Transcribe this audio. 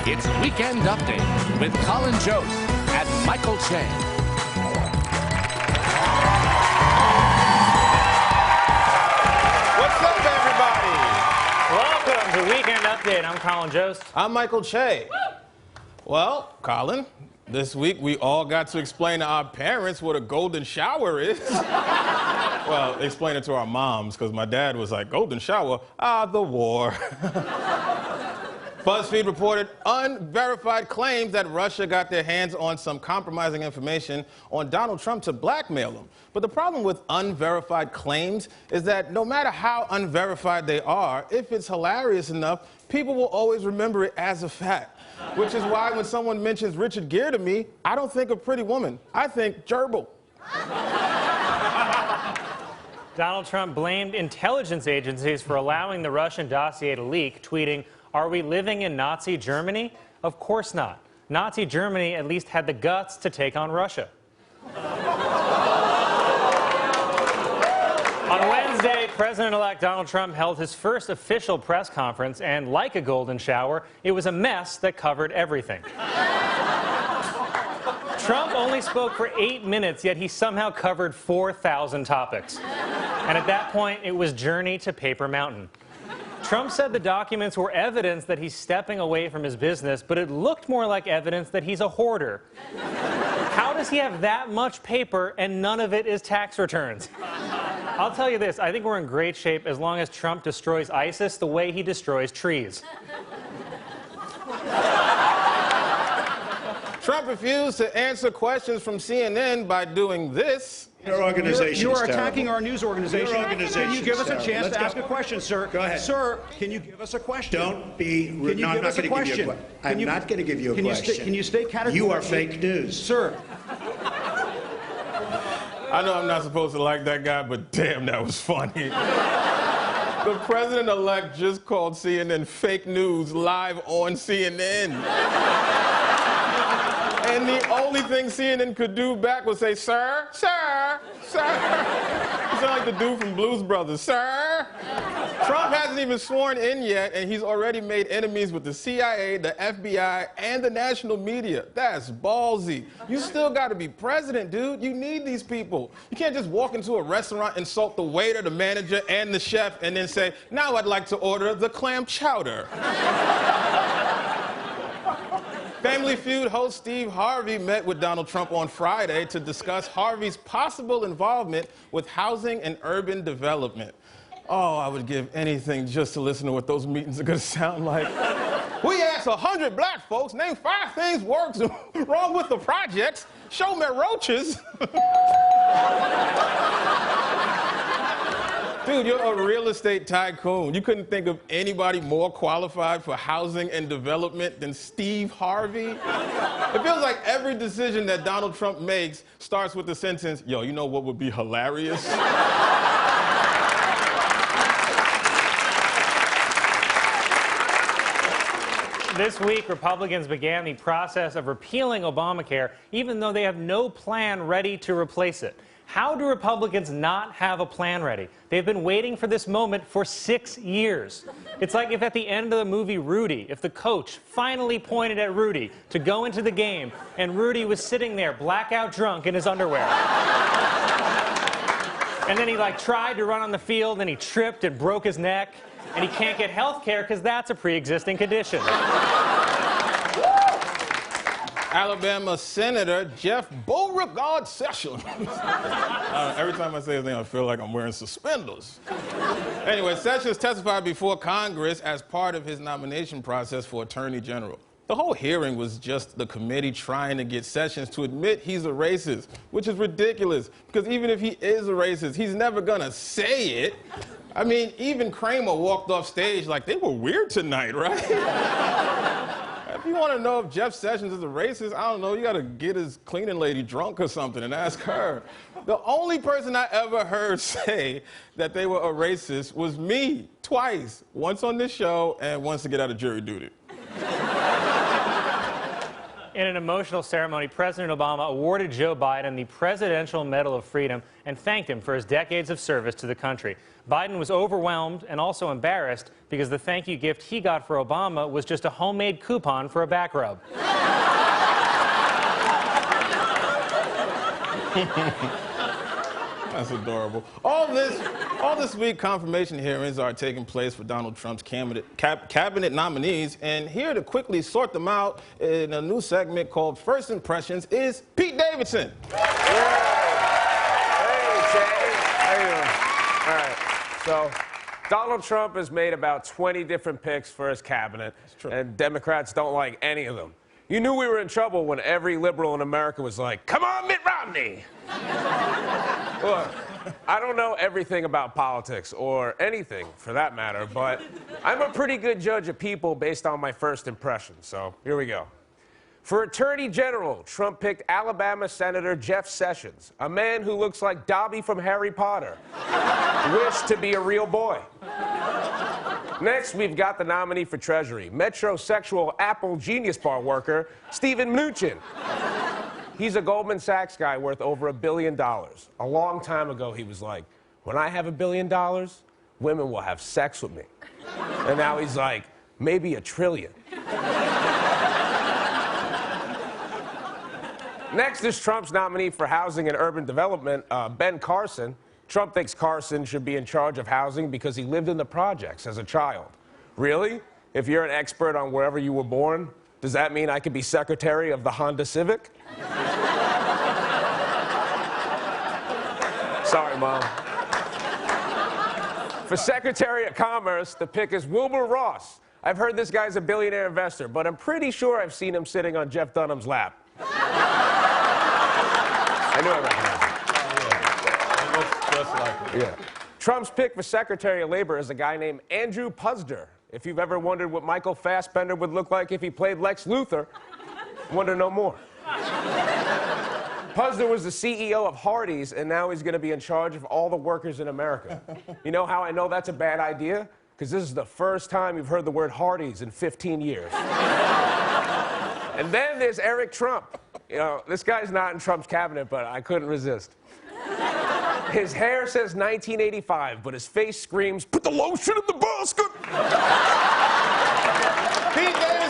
It's Weekend Update with Colin Jost and Michael Che. What's up, everybody? Welcome to Weekend Update. I'm Colin Jost. I'm Michael Che. Well, Colin, this week we all got to explain to our parents what a golden shower is. Well, explain it to our moms, because my dad was like, golden shower? The war. BuzzFeed reported unverified claims that Russia got their hands on some compromising information on Donald Trump to blackmail him. But the problem with unverified claims is that no matter how unverified they are, if it's hilarious enough, people will always remember it as a fact. Which is why when someone mentions Richard Gere to me, I don't think of Pretty Woman. I think gerbil. Donald Trump blamed intelligence agencies for allowing the Russian dossier to leak, tweeting, "Are we living in Nazi Germany? Of course not. Nazi Germany at least had the guts to take on Russia." On Wednesday, President-elect Donald Trump held his first official press conference, and like a golden shower, it was a mess that covered everything. Trump only spoke for 8 minutes, yet he somehow covered 4,000 topics. And at that point, it was journey to Paper Mountain. Trump said the documents were evidence that he's stepping away from his business, but it looked more like evidence that he's a hoarder. How does he have that much paper and none of it is tax returns? I'll tell you this, I think we're in great shape as long as Trump destroys ISIS the way he destroys trees. Trump refused to answer questions from CNN by doing this. Your organization You are attacking our news organization. Your organization Can you give us a terrible. chance Let's to ask go. a question, sir? Go ahead. Sir, can you give us a question? Don't be rude. Can you No, I'm give not us a going to give you a question? question. I'm not going to give you a question. Can you stay categorically? You are fake news. Sir. I know I'm not supposed to like that guy, but damn, that was funny. The president-elect just called CNN fake news live on CNN. And the only thing CNN could do back was say, sir, sir, sir. You sound like the dude from Blues Brothers, sir. Trump hasn't even sworn in yet, and he's already made enemies with the CIA, the FBI, and the national media. That's ballsy. You still got to be president, dude. You need these people. You can't just walk into a restaurant, insult the waiter, the manager, and the chef, and then say, now I'd like to order the clam chowder. Family Feud host Steve Harvey met with Donald Trump on Friday to discuss Harvey's possible involvement with housing and urban development. Oh, I would give anything just to listen to what those meetings are going to sound like. We asked 100 black folks, name 5 things wrong with the projects. Show me roaches. Dude, you're a real estate tycoon. You couldn't think of anybody more qualified for housing and development than Steve Harvey. It feels like every decision that Donald Trump makes starts with the sentence, yo, you know what would be hilarious? This week, Republicans began the process of repealing Obamacare, even though they have no plan ready to replace it. How do Republicans not have a plan ready? They've been waiting for this moment for 6 years. It's like if at the end of the movie Rudy, if the coach finally pointed at Rudy to go into the game, and Rudy was sitting there blackout drunk in his underwear. And then he tried to run on the field, and he tripped and broke his neck, and he can't get health care because that's a pre-existing condition. Alabama Senator Jeff Beauregard Sessions. Every time I say his name, I feel like I'm wearing suspenders. Anyway, Sessions testified before Congress as part of his nomination process for Attorney General. The whole hearing was just the committee trying to get Sessions to admit he's a racist, which is ridiculous, because even if he is a racist, he's never gonna say it. I mean, even Kramer walked off stage like, they were weird tonight, right? If you want to know if Jeff Sessions is a racist, I don't know, you got to get his cleaning lady drunk or something and ask her. The only person I ever heard say that they were a racist was me, twice. Once on this show and once to get out of jury duty. In an emotional ceremony, President Obama awarded Joe Biden the Presidential Medal of Freedom and thanked him for his decades of service to the country. Biden was overwhelmed and also embarrassed because the thank you gift he got for Obama was just a homemade coupon for a back rub. That's adorable. All this week, confirmation hearings are taking place for Donald Trump's cabinet nominees, and here to quickly sort them out in a new segment called First Impressions is Pete Davidson. Hey, Jay. How you doing? All right. So, Donald Trump has made about 20 different picks for his cabinet, and Democrats don't like any of them. You knew we were in trouble when every liberal in America was like, "Come on, Mitt Romney!" Look, I don't know everything about politics, or anything for that matter, but I'm a pretty good judge of people based on my first impression, so here we go. For Attorney General, Trump picked Alabama Senator Jeff Sessions, a man who looks like Dobby from Harry Potter. Wished to be a real boy. Next, we've got the nominee for Treasury, metrosexual Apple Genius Bar worker, Steven Mnuchin. He's a Goldman Sachs guy worth over $1 billion. A long time ago, he was like, when I have $1 billion, women will have sex with me. And now he's like, maybe $1 trillion. Next is Trump's nominee for Housing and Urban Development, Ben Carson. Trump thinks Carson should be in charge of housing because he lived in the projects as a child. Really? If you're an expert on wherever you were born, does that mean I could be secretary of the Honda Civic? Sorry, Mom. For Secretary of Commerce, the pick is Wilbur Ross. I've heard this guy's a billionaire investor, but I'm pretty sure I've seen him sitting on Jeff Dunham's lap. I knew I recognized him. Just like it. Yeah. Trump's pick for Secretary of Labor is a guy named Andrew Puzder. If you've ever wondered what Michael Fassbender would look like if he played Lex Luthor, wonder no more. Puzder was the CEO of Hardee's, and now he's going to be in charge of all the workers in America. You know how I know that's a bad idea? Because this is the first time you've heard the word Hardee's in 15 years. And then there's Eric Trump. You know, this guy's not in Trump's cabinet, but I couldn't resist. His hair says 1985, but his face screams, "Put the lotion in the basket!" Pete Davidson.